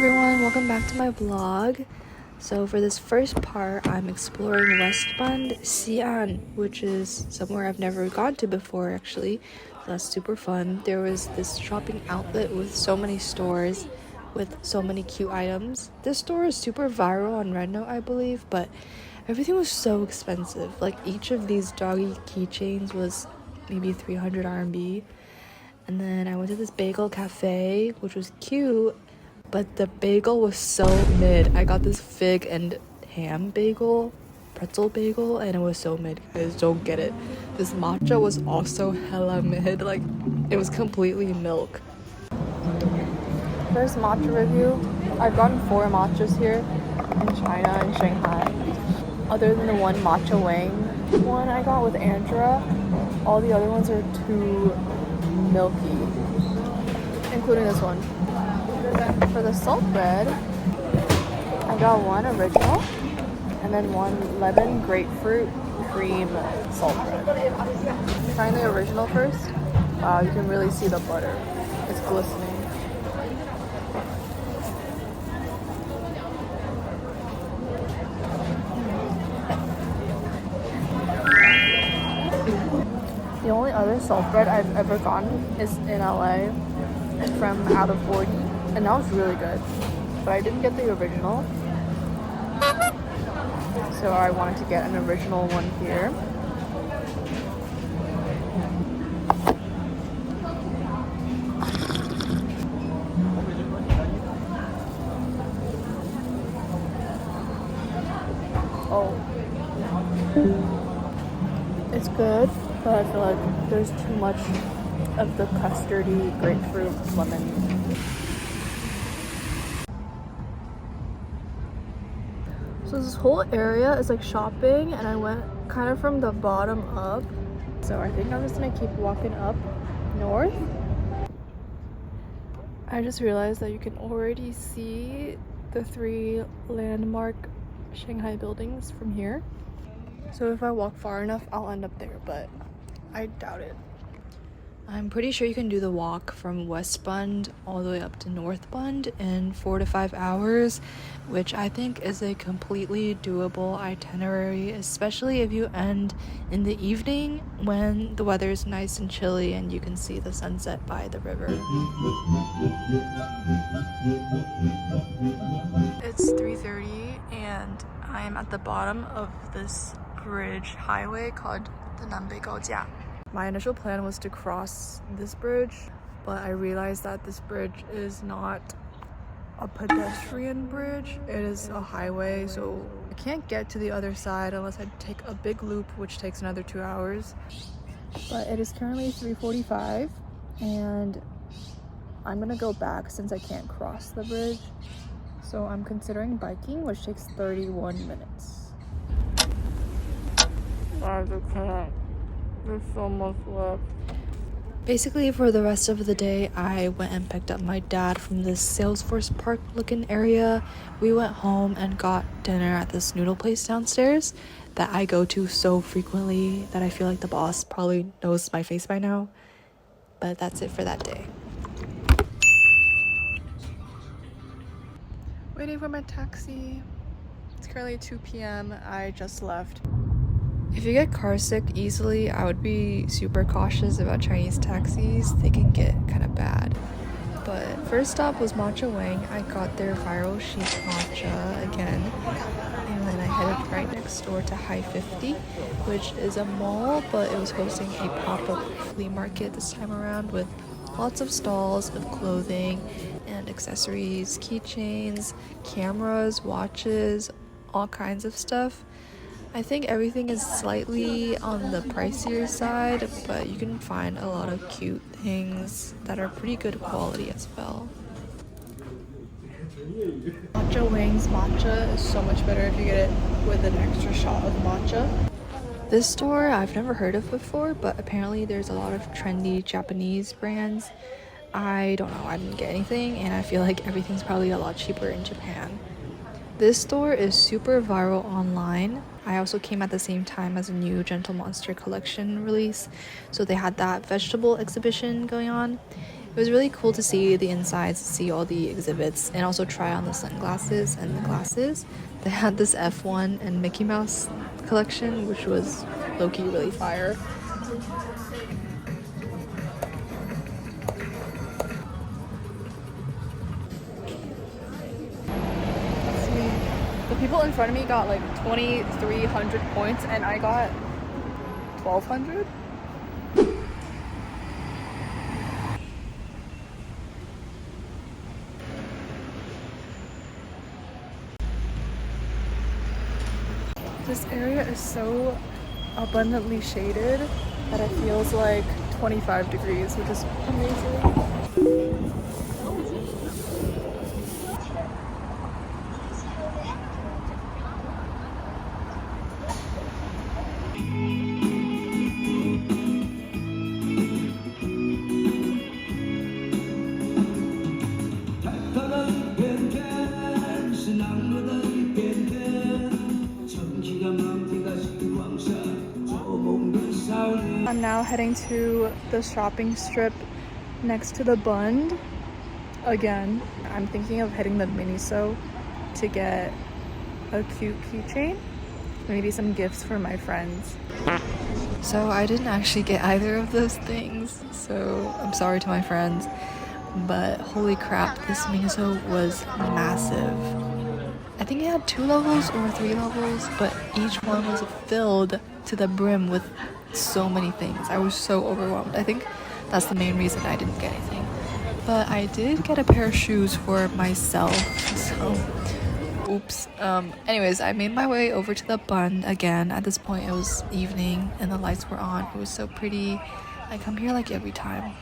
everyone, welcome back to my vlog. So for this first part, I'm exploring Westbund Xi'an, which is somewhere I've never gone to before actually. So that's super fun. There was this shopping outlet with so many stores with so many cute items. This store is super viral on Rednote, I believe, but everything was so expensive. Like each of these doggy keychains was maybe 300 RMB. And then I went to this bagel cafe, which was cute, but the bagel was so mid. I got this fig and ham bagel, pretzel bagel, and it was so mid. Guys, don't get it. This matcha was also hella mid. Like, it was completely milk. First matcha review. I've gotten 4 matchas here in China and Shanghai. Other than the one matcha wang one I got with Andra, all the other ones are too milky, including this one. For the salt bread, I got one original and then one lemon grapefruit cream salt bread. Trying the original first. Wow, you can really see the butter. It's glistening. The only other salt bread I've ever gotten is in LA from Out of 40, and that was really good. But I didn't get the original, so I wanted to get an original one here. Oh, it's good, but I feel like there's too much of the custardy grapefruit lemon. So this whole area is like shopping, and I went kind of from the bottom up. So I think I'm just gonna keep walking up north. I just realized that you can already see the 3 landmark Shanghai buildings from here. So if I walk far enough, I'll end up there, but I doubt it. I'm pretty sure you can do the walk from Westbund all the way up to Northbund in 4 to 5 hours, which I think is a completely doable itinerary, especially if you end in the evening when the weather is nice and chilly and you can see the sunset by the river. It's 3:30 and I'm at the bottom of this bridge highway called the Nanbeigaojia. My initial plan was to cross this bridge, but I realized that this bridge is not a pedestrian bridge. It is a highway, so I can't get to the other side unless I take a big loop, which takes another 2 hours. But it is currently 3:45 and I'm gonna go back since I can't cross the bridge. So I'm considering biking, which takes 31 minutes. I can't. There's so much left. Basically, for the rest of the day, I went and picked up my dad from this Salesforce Park looking area. We went home and got dinner at this noodle place downstairs that I go to so frequently that I feel like the boss probably knows my face by now. But that's it for that day. Waiting for my taxi. It's currently 2 p.m. I just left. If you get car sick easily, I would be super cautious about Chinese taxis. They can get kind of bad. But first stop was Matcha Wang. I got their viral chic matcha again. And then I headed right next door to High 50, which is a mall, but it was hosting a pop-up flea market this time around with lots of stalls of clothing and accessories, keychains, cameras, watches, all kinds of stuff. I think everything is slightly on the pricier side, but you can find a lot of cute things that are pretty good quality as well. Matcha Wang's matcha is so much better if you get it with an extra shot of matcha. This store I've never heard of before, but apparently there's a lot of trendy Japanese brands. I don't know, I didn't get anything, and I feel like everything's probably a lot cheaper in Japan. This store is super viral online. I also came at the same time as a new Gentle Monster collection release, so they had that vegetable exhibition going on. It was really cool to see the insides, see all the exhibits, and also try on the sunglasses and the glasses. They had this F1 and Mickey Mouse collection, which was low-key really fire. Let's see. The people in front of me got like 2,300 points, and I got 1,200. This area is so abundantly shaded that it feels like 25 degrees, which is amazing. I'm now heading to the shopping strip next to the Bund. Again, I'm thinking of hitting the Miniso to get a cute keychain, maybe some gifts for my friends. So I didn't actually get either of those things, so I'm sorry to my friends, but holy crap, this Miniso was massive. I think it had 2 levels or 3 levels, but each one was filled to the brim with so many things. I was so overwhelmed. I think that's the main reason I didn't get anything. But I did get a pair of shoes for myself, so oops. Anyways, I made my way over to the Bund again. At this point it was evening and the lights were on. It was so pretty. I come here like every time.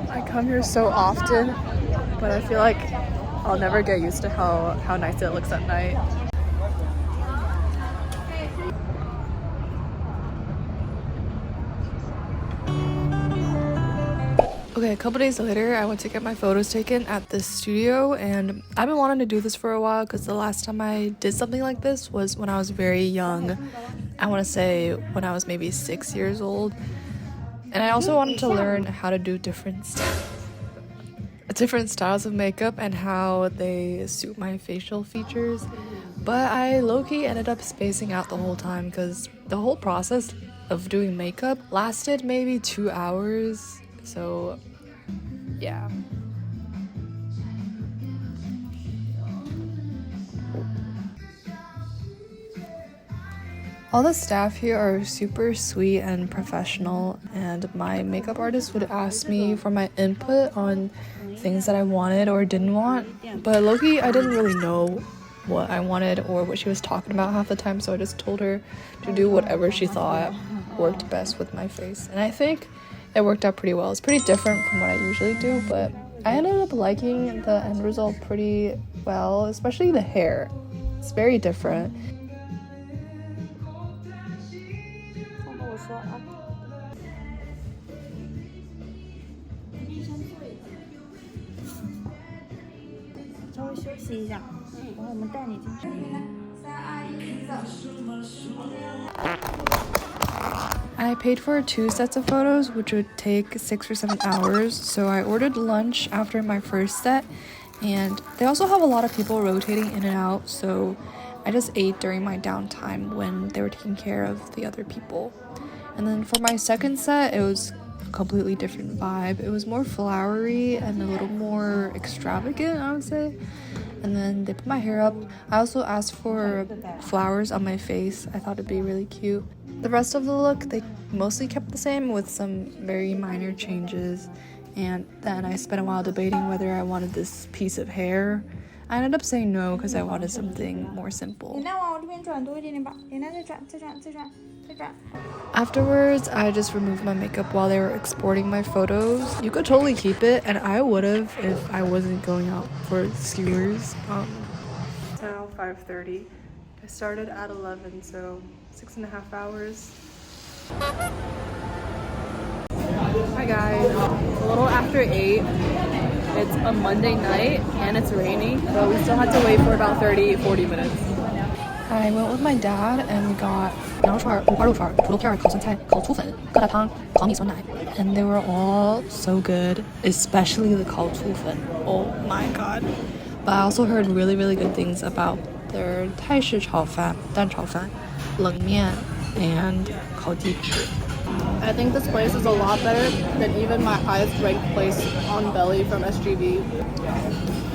I come here so often, but I feel like I'll never get used to how nice it looks at night. Okay, a couple days later, I went to get my photos taken at this studio, and I've been wanting to do this for a while because the last time I did something like this was when I was very young. I want to say when I was maybe 6 years old. And I also wanted to learn how to do different styles of makeup and how they suit my facial features. But I low-key ended up spacing out the whole time because the whole process of doing makeup lasted maybe 2 hours. So, yeah. All the staff here are super sweet and professional, and my makeup artist would ask me for my input on things that I wanted or didn't want. But low-key, I didn't really know what I wanted or what she was talking about half the time, so I just told her to do whatever she thought worked best with my face. And I think it worked out pretty well. It's pretty different from what I usually do, but I ended up liking the end result pretty well, especially the hair. It's very different. I paid for 2 sets of photos, which would take 6 or 7 hours, so I ordered lunch after my first set, and they also have a lot of people rotating in and out, so I just ate during my downtime when they were taking care of the other people. And then for my second set, it was a completely different vibe. It was more flowery and a little more extravagant, I would say. And then they put my hair up. I also asked for flowers on my face. I thought it'd be really cute. The rest of the look, they mostly kept the same with some very minor changes. And then I spent a while debating whether I wanted this piece of hair. I ended up saying no because I wanted something more simple. Afterwards, I just removed my makeup while they were exporting my photos. You could totally keep it, and I would have if I wasn't going out for skewers. It's now 5:30. I started at 11, so 6.5 hours. Hi guys, little after 8. It's a Monday night and it's rainy, but we still had to wait for about 30-40 minutes. I went with my dad and we got 羊肉串、五花肉串、土豆片、烤酸菜、烤粗粉、疙瘩汤、烤米酸奶, and they were all so good, especially the 烤粗粉. Oh my god. But I also heard really, really good things about their 泰式炒饭、蛋炒饭、冷面, and 烤鸡翅. I think this place is a lot better than even my highest ranked place on Belly from SGV.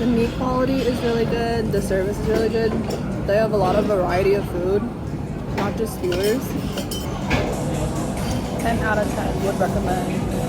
The meat quality is really good, the service is really good. They have a lot of variety of food, not just skewers. 10 out of 10 would recommend.